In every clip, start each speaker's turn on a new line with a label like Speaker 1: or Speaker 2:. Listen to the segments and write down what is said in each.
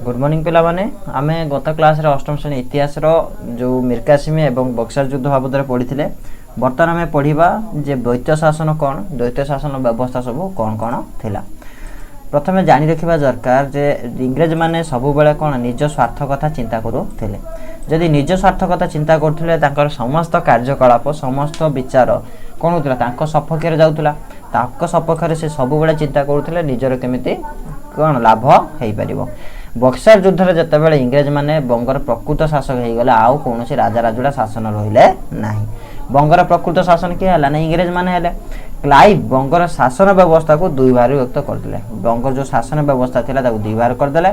Speaker 1: Good morning पिला माने आमे गत क्लास रे अष्टम श्रेणी इतिहास रो जो मिरकासीमी एवं बक्सर युद्ध बाबद पढ़ी बर्तमान आम पढ़ा जे द्वैत शासन कौन द्वैत शासन व्यवस्था सब कौन कौन थिला। प्रथमे जानी रखिबा दरकार जे इंग्रेज माने सबु बेले कौन निज स्वार्थ कथा चिंता करुथिले। जदि निज स्वार्थ कथा चिंता करुथिले तांकर समस्त कार्यकलाप समस्त विचार कौन होतिला तांको सपक्ष रे जाउतिला। तांको सपक्ष रे से सबु बेले चिंता करुथिले निजर केमिति कौन लाभ हेई परिबो। बक्सर युद्ध रे जते बेले इंग्रेज माने बंगर प्रकृत शासक हेई गले आउ कोनोसी राजा राजुड़ा शासन रहिले नाही। बंगर प्रकृत शासन किए हला ना इंग्रेज माने हेले। क्लाइव बंगर शासन व्यवस्था को दुई भाग व्यक्त करथिले। बंगर जो शासन व्यवस्था थिला ताको दुई भाग कर देले।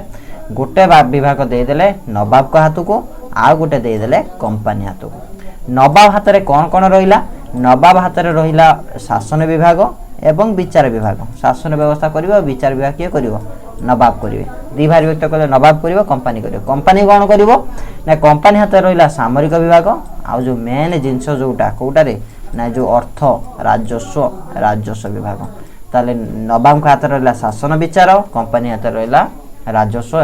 Speaker 1: गोटे विभाग दे देले नवाब को हाथ को आ गोटे दे देले कंपनी हाथ को। नवाब हाथ रे कोन कोन रहिला नवाब हाथ रे रहिला शासन विभाग एवं विचार विभाग। शासन व्यवस्था करिवो विचार विभाग किए करिवो नवाब करिवे। दुई भाग व्यक्त करले नवाब करिवो कंपनी करिवो। कंपनी कोन करिवो ना कंपनी हाथ रे रहिला सामरिक विभाग आ जो मेन जिंस जोटा कोटा रे ना जो अर्थ राजस्व विभाग। ताले नवाब के हाथ रहिला शासन विचार कंपनी हाथ रहिला राजस्व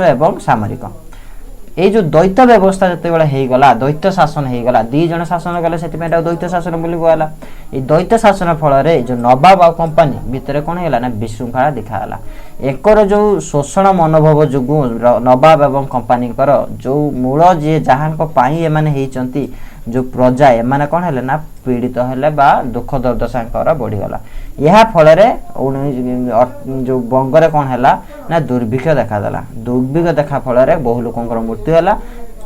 Speaker 1: एवं सामरिक। ये जो द्वैत व्यवस्था जते बेला हे गला द्वैत शासन हे गला दी जण शासन गले सेति पेटा द्वैत शासन बोली गला। ए द्वैत शासन फल रे जो नवाब आ कंपनी भितर कोन हेला ना विशृंखला देखा हला। एकर जो शोषण मनोभाव जुगु नवाब एवं कंपनी कर जो मूल जे जहां को पाई ए माने हेचंती जो प्रजा ए माने कोन हेले ना पीड़ित हेले बा दुख दुर्दशा कर बढ़ी गला। यह फल रे जो बंगरे कोन हेला ना दुर्भिक्ष देखा देला। दुर्भिक्ष देखा फल रे बहु लोकंकर मृत्यु होला।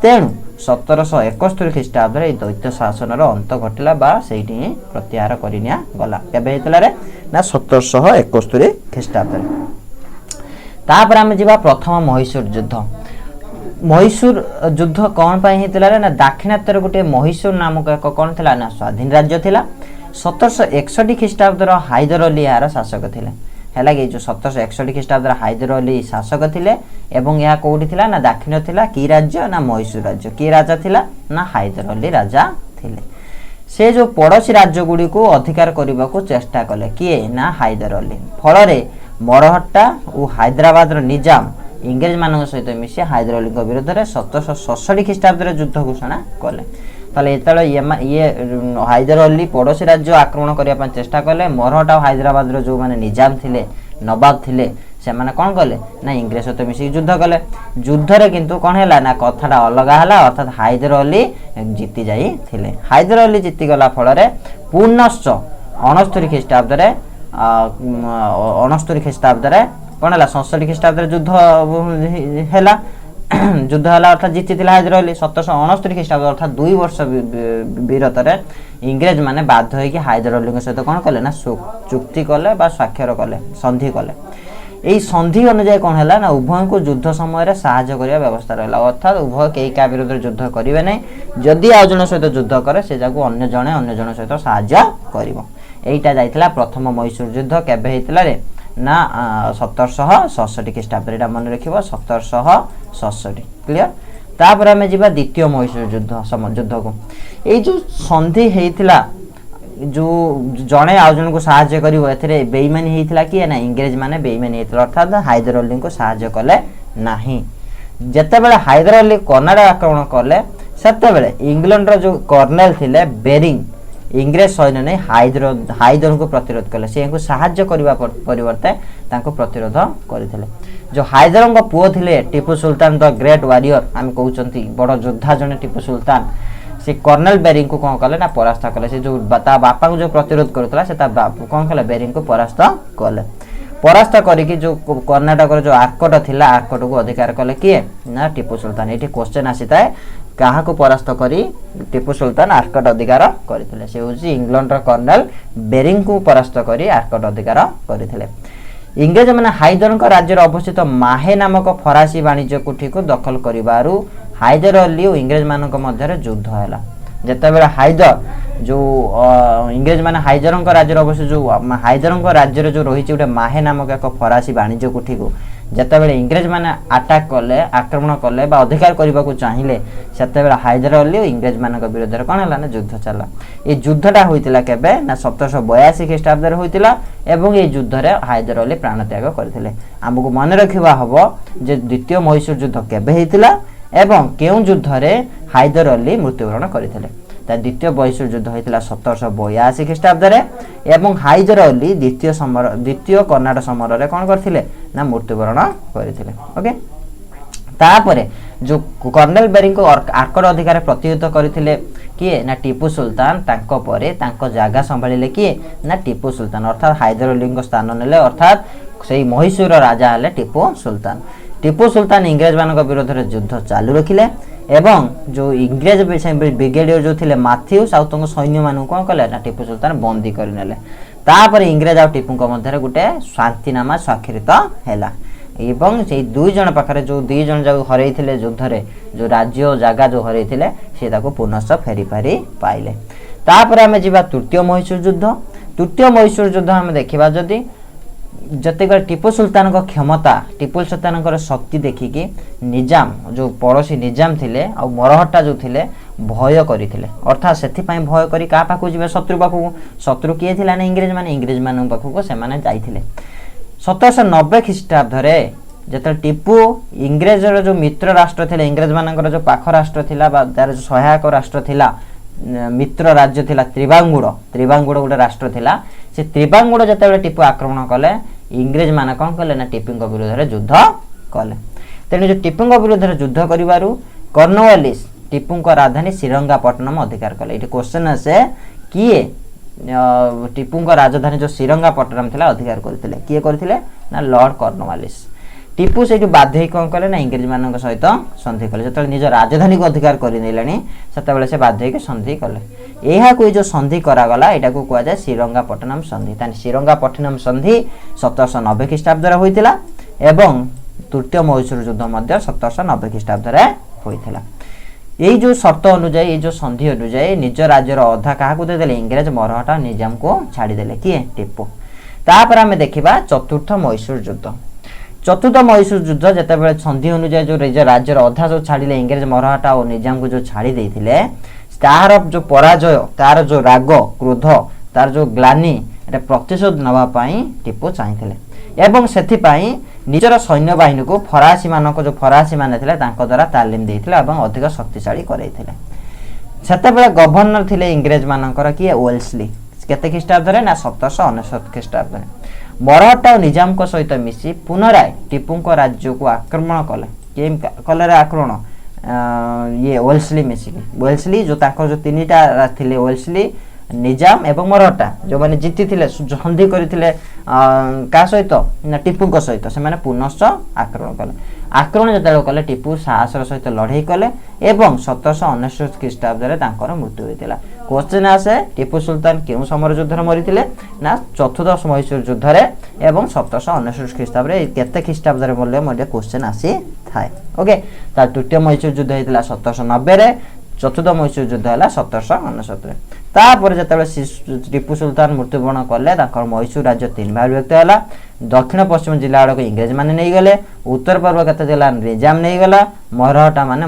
Speaker 1: तेणु 1771 ख्रीष्टाब्द रे द्वैत शासन रो अंत घटिला बा सेठी प्रत्याहार करिनिया गला। केबे हेतला रे ना 1771 ख्रीष्टाब्द रे। तापर हम जिबा प्रथम मैसूर युद्ध। मैसूर युद्ध कौन पाई हेतला रे ना दक्षिणात्यर गोटे मैसूर नामक एक कौन थिला ना स्वाधीन राज्य थिला। 1761 ख्रीष्टाब्द रो हैदर अली यार शासक थिले। हैला कि जो 1761 ख्रीष्टाब्द रो हैदर अली शासक थिले एवं या कोठी थिला ना दक्षिण थिला की राज्य ना मैसूर राज्य। की राजा थिला ना हैदर अली राजा थिले। से जो पड़ोसी राज्य गुडी को अधिकार करबा को चेष्टा कले किए ना हैदर अली। फल रे मरहट्टा और हैदराबाद रो निजाम इंग्रेज मान सहित मिसी हैदर अली विरुद्ध में 1767 ख्रीष्टाब्द युद्ध घोषणा कले। ताले एतले ये हैदर अली पड़ोसी राज्य आक्रमण करने चेष्टा कले। मरहटा और हैदराबाद जो माने निजाम थिले नवाब थिले से माने कौन कले ना इंग्रेज सहित मिसी युद्ध कले। युद्ध रे किंतु कौन हैला ना कथाटा अलग हला अर्थात हैदर अली जीति जाई थिले। हैदर अली जीति गला फल रे पुनश्च 69 ख्रीष्टाब्द रे 69 ख्रीष्टाब्द रे कौन है 67 ख्रीष्टाब्द युद्ध हैला। युद्ध हैला अर्थात जीतिला हैदर अली। 1769 ख्रीष्टाब्द अर्थात 2 वर्ष विरत रे इंग्रेज माने बाध्य होई कि हैदर अली सहित कौन कले ना चुक्ति कले बा स्वाक्षर कले संधि कले। एई संधि अनुसार कौन हैला ना उभय को युद्ध समय रे सहायता करिया व्यवस्था रहला। अर्थात उभय केई का विरुद्ध युद्ध करिवे नै। जदि आ जण सहित युद्ध करे से जाको अन्य जण सहित सहायता करिवो। एईटा जाइतिला प्रथम मैसूर युद्ध। केबे हेतिला रे ना 1767 ख्रीष्टाब्द रे मन रखिबो 1767 क्लियर। तापर हमें जिबा द्वितीय मैसूर युद्ध को। ए जो संधि हेइतिला जो जणे आ जण को सहायता करिवो एथरे बेईमानी हेइतिला कि ना इंग्रेज माने बेईमानी हेइतिला अर्थात हैदर अली को सहायता कले नाही। जते बेले हैदर अली कनाडा आक्रमण कले सेते बेले इंग्लैंड रो जो कर्नल थिले बेरिंग इंग्रेज सैन्य ने हैदर को प्रतिरोध कले। से को सहायता करबा परिवर्ते तांको प्रतिरोध करथिले। जो हैदर को पुओ थिले Tipu Sultan the great warrior हम कहउचंती बड़ योद्धा जने टीपू सुल्तान से कर्नल बेरिंग को कोन कले ना परास्त कले। से जो ता बापा को जो प्रतिरोध करथला से ता बाप कोन कले बेरिंग को परास्त कले। परास्त करिकि जो कर्नाटक जो आर्कट थिला आर्कट को अधिकार कले किए ना टीपू सुल्तान। एठी क्वेश्चन आसीता है कहा को परास्त करी टीपू सुल्तान आर्कट अधिकार करथिले। से होची इंग्लैंड रो कर्नल बेरिंग को परास्त करी आर्कट अधिकार करथिले। इंग्रेज माने हैदर को राज्य अवस्थित माहे नामक फरासी वाणिज्य कुठी को दखल करिबारु हैदर अली और इंग्रेज मानक मध्य युद्ध हैला। जते बेला हैदर जो इंग्रेज माने हैदर को राज्य अवस्थित जो हैदर को राज्य जो रही गोटे माहे नामक एक फरासी वाणिज्य कुठी को ଯେତେବେଳେ ଇଂରେଜ ମାନେ ଆଟାକ୍ କଲେ ଆକ୍ରମଣ କଲେ ବା ଅଧିକାର କରିବାକୁ ଚାହିଁଲେ ସେତେବେଳେ ହାଇଦର ଅଲି ଓ ଇଂରେଜ ମାନଙ୍କ ବିରୋଧରେ କ'ଣ ହେଲା ନା ଯୁଦ୍ଧ ଚାଲିଲା। এই ଯୁଦ୍ଧଟା ହୋଇଥିଲା କେବେ ନା 1782 ଖ୍ରୀଷ୍ଟାବ୍ଦରେ ହୋଇଥିଲା ଏବଂ এই ଯୁଦ୍ଧରେ ହାଇଦର ଅଲି ପ୍ରାଣତ୍ୟାଗ କରିଥିଲେ। ଆମକୁ ମନେ ରଖିବା ହେବ ଯେ ଦ୍ୱିତୀୟ ମହୀଶୂର ଯୁଦ୍ଧ କେବେ ହେଇଥିଲା ଏବଂ କେଉଁ ଯୁଦ୍ଧରେ ହାଇଦର ଅଲି ମୃତ୍ୟୁବରଣ କରିଥିଲେ। ଦ୍ୱିତୀୟ ମହୀଶୂର ଯୁଦ୍ଧ ହୋଇଥିଲା 1782 ଖ୍ରୀଷ୍ଟାବ୍ଦରେ ଏବଂ ହାଇଦର ଅଲି ଦ୍ୱିତୀୟ କର୍ଣ୍ଣାଟ ସମରରେ କ'ଣ କରିଥିଲେ ନା ମୃତ୍ୟୁବରଣ କରିଥିଲେ। ଓକେ, ତାପରେ ଯେଉଁ କର୍ଣ୍ଣେଲ ବେରିଙ୍କୁ ଆର୍କର ଅଧିକାର ପ୍ରତିହତ କରିଥିଲେ କିଏ ନା ଟିପୁ ସୁଲତାନ। ତାଙ୍କ ପରେ ତାଙ୍କ ଜାଗା ସମ୍ଭାଳିଲେ କିଏ ନା ଟିପୁ ସୁଲତାନ, ଅର୍ଥାତ୍ ହାଇଦର ଅଲିଙ୍କ ସ୍ଥାନ ନେଲେ, ଅର୍ଥାତ୍ ସେଇ ମହୀଶୂରର ରାଜା ହେଲେ ଟିପୁ ସୁଲତାନ। ଟିପୁ ସୁଲତାନ ଇଂରେଜ ମାନଙ୍କ ବିରୋଧରେ ଯୁଦ୍ଧ ଚାଲୁ ରଖିଲେ ଏବଂ ଯେଉଁ ଇଂରେଜ ବ୍ରିଗେଡ଼ିୟର ଯେଉଁ ଥିଲେ ମାଥ୍ୟୁସ୍ ଆଉ ତାଙ୍କ ସୈନ୍ୟମାନଙ୍କୁ କ'ଣ କଲେ ନା ଟିପୁ ସୁଲତାନ ବନ୍ଦୀ କରିନେଲେ। ତାପରେ ଇଂରେଜ ଆଉ ଟିପୁଙ୍କ ମଧ୍ୟରେ ଗୋଟେ ଶାନ୍ତିନାମା ସ୍ୱାକ୍ଷରିତ ହେଲା ଏବଂ ସେଇ ଦୁଇ ଜଣ ପାଖରେ ଯେଉଁ ଦୁଇ ଜଣ ଯେଉଁ ହରେଇଥିଲେ ଯୁଦ୍ଧରେ ଯେଉଁ ରାଜ୍ୟ ଜାଗା ଯେଉଁ ହରେଇଥିଲେ ସେ ତାକୁ ପୁନଶ୍ଚ ଫେରି ପାଇଲେ। ତାପରେ ଆମେ ଯିବା ତୃତୀୟ ମହୀଶୂର ଯୁଦ୍ଧ। ତୃତୀୟ ମହୀଶୂର ଯୁଦ୍ଧ ଆମେ ଦେଖିବା ଯଦି ଯେତେବେଳେ ଟିପୁ ସୁଲତାନଙ୍କ କ୍ଷମତା ଟିପୁ ସୁଲତାନଙ୍କର ଶକ୍ତି ଦେଖିକି ନିଜାମ ଯେଉଁ ପଡ଼ୋଶୀ ନିଜାମ ଥିଲେ ଆଉ ମରହଟ୍ଟା ଯେଉଁ ଥିଲେ ଭୟ କରିଥିଲେ, ଅର୍ଥାତ୍ ସେଥିପାଇଁ ଭୟ କରି କାହା ପାଖକୁ ଯିବେ ଶତ୍ରୁ ପାଖକୁ। ଶତ୍ରୁ କିଏ ଥିଲା ନା ଇଂରେଜମାନଙ୍କ ପାଖକୁ ସେମାନେ ଯାଇଥିଲେ। 1790 ଖ୍ରୀଷ୍ଟାବ୍ଦରେ ଯେତେବେଳେ ଟିପୁ ଇଂରେଜର ଯେଉଁ ମିତ୍ର ରାଷ୍ଟ୍ର ଥିଲେ ଇଂରେଜମାନଙ୍କର ଯେଉଁ ପାଖ ରାଷ୍ଟ୍ର ଥିଲା ବା ତାର ଯେଉଁ ସହାୟକ ରାଷ୍ଟ୍ର ଥିଲା ମିତ୍ର ରାଜ୍ୟ ଥିଲା ତ୍ରିବାଙ୍ଗୁଡ଼ ଗୋଟେ ରାଷ୍ଟ୍ର ଥିଲା। ସେ ତ୍ରିବାଙ୍ଗୁଡ଼ ଯେତେବେଳେ ଟିପୁ ଆକ୍ରମଣ କଲେ ଇଂରେଜ ମାନେ କ'ଣ କଲେ ନା ଟିପୁଙ୍କ ବିରୋଧରେ ଯୁଦ୍ଧ କଲେ। ତେଣୁ ଯେଉଁ ଟିପୁଙ୍କ ବିରୋଧରେ ଯୁଦ୍ଧ କରିବାରୁ କର୍ଣ୍ଣୱାଲିସ୍ ଟିପୁଙ୍କ ରାଜଧାନୀ ଶ୍ରୀରଙ୍ଗାପଟ୍ଟନମ ଅଧିକାର କଲେ। ଏଠି କ୍ୱେଶ୍ଚନ୍ ଆସେ କିଏ ଟିପୁଙ୍କ ରାଜଧାନୀ ଯେଉଁ ଶ୍ରୀରଙ୍ଗାପଟ୍ଟନମ ଥିଲା ଅଧିକାର କରିଥିଲେ, କିଏ କରିଥିଲେ ନା ଲର୍ଡ କର୍ଣ୍ଣୱାଲିସ୍। ଟିପୁ ସେଇଠୁ ବାଧ୍ୟ ହୋଇ କ'ଣ କଲେ ନା ଇଂରେଜମାନଙ୍କ ସହିତ ସନ୍ଧି କଲେ। ଯେତେବେଳେ ନିଜ ରାଜଧାନୀକୁ ଅଧିକାର କରିନେଲେଣି ସେତେବେଳେ ସେ ବାଧ୍ୟ ହୋଇକି ସନ୍ଧି କଲେ। ଏହାକୁ ଏଇ ଯେଉଁ ସନ୍ଧି କରାଗଲା ଏଇଟାକୁ କୁହାଯାଏ ଶ୍ରୀରଙ୍ଗାପଟ୍ଟନମ ସନ୍ଧି। ତାହେଲେ ଶ୍ରୀରଙ୍ଗାପଟ୍ଟନମ ସନ୍ଧି 1790 ଖ୍ରୀଷ୍ଟାବ୍ଦରେ ହୋଇଥିଲା ଏବଂ ତୃତୀୟ ମହୀଶୂର ଯୁଦ୍ଧ ମଧ୍ୟ 1790 ଖ୍ରୀଷ୍ଟାବ୍ଦରେ ହୋଇଥିଲା। এই ଯେଉଁ ସର୍ତ୍ତ ଅନୁଯାୟୀ এই ଯେଉଁ ସନ୍ଧି ଅନୁଯାୟୀ ନିଜ ରାଜ୍ୟର ଅଧା କାହାକୁ ଦେଇଦେଲେ ଇଂରେଜ ମରହଟ୍ଟା ନିଜାମକୁ ଛାଡ଼ିଦେଲେ କିଏ ଟିପୁ। ତାପରେ ଆମେ ଦେଖିବା ଚତୁର୍ଥ ମହୀଶୂର ଯୁଦ୍ଧ। ଚତୁର୍ଥ ମହୀଶୂର ଯୁଦ୍ଧ ଯେତେବେଳେ ସନ୍ଧି ଅନୁଯାୟୀ ଯେଉଁ ନିଜ ରାଜ୍ୟର ଅଧା ଯେଉଁ ଛାଡ଼ିଲେ ଇଂରେଜ ମରହଟ୍ଟା ଓ ନିଜାମକୁ ଯେଉଁ ଛାଡ଼ି ଦେଇଥିଲେ ତାହାର ଯେଉଁ ପରାଜୟ ତାର ଯେଉଁ ରାଗ କ୍ରୋଧ ତାର ଯେଉଁ ଗ୍ଲାନି এটা ପ୍ରତିଶୋଧ ନେବା ପାଇଁ ଟିପୁ ଚାହିଁଥିଲେ ଏବଂ ସେଥିପାଇଁ ନିଜର ସୈନ୍ୟବାହିନୀକୁ ଫରାସୀମାନଙ୍କ ଯେଉଁ ଫରାସୀମାନେ ଥିଲେ ତାଙ୍କ ଦ୍ୱାରା ତାଲିମ ଦେଇଥିଲେ ଏବଂ ଅଧିକ ଶକ୍ତିଶାଳୀ କରାଇଥିଲେ। ସେତେବେଳେ ଗଭର୍ଣ୍ଣର ଥିଲେ ଇଂରେଜମାନଙ୍କର କିଏ ୱେଲ୍ସଲି। କେତେ ଖ୍ରୀଷ୍ଟାବ୍ଦରେ ନା 1799 ଖ୍ରୀଷ୍ଟାବ୍ଦରେ ମରହଟ୍ଟା ଓ ନିଜାମଙ୍କ ସହିତ ମିଶି ପୁନରାୟ ଟିପୁଙ୍କ ରାଜ୍ୟକୁ ଆକ୍ରମଣ କଲେ। କିଏ କଲେ ଆକ୍ରମଣ ଇଏ ୱେଲ୍ସଲି ମିଶିକି। ୱେଲ୍ସଲି ଯେଉଁ ତାଙ୍କର ଯେଉଁ ତିନିଟା ଥିଲେ ୱେଲ୍ସଲି ନିଜାମ ଏବଂ ମରହଟ୍ଟା ଯେଉଁମାନେ ଜିତିଥିଲେ ସନ୍ଧି କରିଥିଲେ କାହା ସହିତ ନା ଟିପୁଙ୍କ ସହିତ ସେମାନେ ପୁନଶ୍ଚ ଆକ୍ରମଣ କଲେ। ଆକ୍ରମଣ ଯେତେବେଳେ କଲେ ଟିପୁ ସାହସର ସହିତ ଲଢ଼େଇ କଲେ ଏବଂ 1799 ଖ୍ରୀଷ୍ଟାବ୍ଦରେ ତାଙ୍କର ମୃତ୍ୟୁ ହୋଇଥିଲା। କ୍ୱେଶ୍ଚନ୍ ଆସେ ଟିପୁ ସୁଲତାନ କେଉଁ ସମର ଯୁଦ୍ଧରେ ମରିଥିଲେ ନା ଚତୁର୍ଥ ମହୀଶୂର ଯୁଦ୍ଧରେ ଏବଂ 1799 ଖ୍ରୀଷ୍ଟାବ୍ଦରେ କେତେ ଖ୍ରୀଷ୍ଟାବ୍ଦରେ ମରିଲେ ମଧ୍ୟ କ୍ୱେଶ୍ଚନ୍ ଆସିଥାଏ। ଓକେ, ତା ତୃତୀୟ ମହୀଶୂର ଯୁଦ୍ଧ ହେଇଥିଲା 1790ରେ, ଚତୁର୍ଥ ମହୀଶୂର ଯୁଦ୍ଧ ହେଲା 1799ରେ। ତାପରେ ଯେତେବେଳେ ଟିପୁ ସୁଲତାନ ମୃତ୍ୟୁବରଣ କଲେ ତାଙ୍କର ମହୀଶୂର ରାଜ୍ୟ ତିନି ଭାଗ ବିଭକ୍ତ ହେଲା। ଦକ୍ଷିଣ ପଶ୍ଚିମ ଜିଲ୍ଲା ଗୁଡ଼ାକ ଇଂରେଜମାନେ ନେଇଗଲେ, ଉତ୍ତର ପୂର୍ବ କେତେ ଜିଲ୍ଲା ନିଜାମ ନେଇଗଲା, ମରହଟ୍ଟା ମାନେ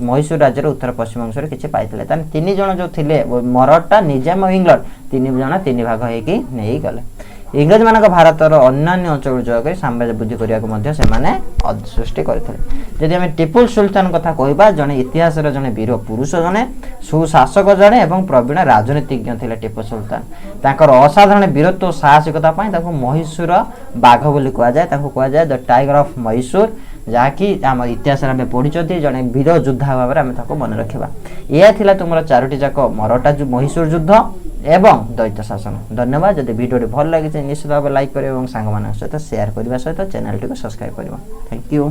Speaker 1: ମହୀଶୂର ରାଜ୍ୟର ଉତ୍ତର ପଶ୍ଚିମ ଅଂଶରେ କିଛି ପାଇଥିଲେ। ତାହେଲେ ତିନି ଜଣ ଯେଉଁ ଥିଲେ ମରହଟ୍ଟା ନିଜାମ ଓ ଇଂଲଣ୍ଡ ତିନି ଜଣ ତିନି ଭାଗ ହେଇକି ନେଇଗଲେ। ଇଂରେଜମାନଙ୍କ ଭାରତର ଅନ୍ୟାନ୍ୟ ଅଞ୍ଚଳକୁ ଜୟ କରି ସାମ୍ରାଜ୍ୟ ବୃଦ୍ଧି କରିବାକୁ ମଧ୍ୟ ସେମାନେ ସୃଷ୍ଟି କରିଥିଲେ। ଯଦି ଆମେ ଟିପୁ ସୁଲତାନ କଥା କହିବା ଜଣେ ଇତିହାସର ଜଣେ ବୀର ପୁରୁଷ ଜଣେ ସୁଶାସକ ଜଣେ ଏବଂ ପ୍ରବୀଣ ରାଜନୀତିଜ୍ଞ ଥିଲେ ଟିପୁ ସୁଲତାନ। ତାଙ୍କର ଅସାଧାରଣ ବୀରତ୍ୱ ଓ ସାହସିକତା ପାଇଁ ତାଙ୍କୁ ମହୀଶୂର ବାଘ ବୋଲି କୁହାଯାଏ। ତାଙ୍କୁ କୁହାଯାଏ ଦ ଟାଇଗର ଅଫ୍ ମହୀଶୂର, ଯାହାକି ଆମ ଇତିହାସରେ ଆମେ ପଢ଼ିଛନ୍ତି ଜଣେ ବୀର ଯୋଦ୍ଧା ଭାବରେ ଆମେ ତାକୁ ମନେ ରଖିବା। ଏହା ଥିଲା ତୁମର ଚାରୋଟି ଯାକ ମରହଟ୍ଟା ମହୀଶୂର ଯୁଦ୍ଧ ଏବଂ ଦ୍ୱୈତ ଶାସନ। ଧନ୍ୟବାଦ। ଯଦି ଭିଡ଼ିଓଟି ଭଲ ଲାଗିଛି ନିଶ୍ଚିତ ଭାବେ ଲାଇକ୍ କରିବ ଏବଂ ସାଙ୍ଗମାନଙ୍କ ସହିତ ସେୟାର କରିବା ସହିତ ଚ୍ୟାନେଲଟିକୁ ସବସ୍କ୍ରାଇବ୍ କରିବ। Thank you.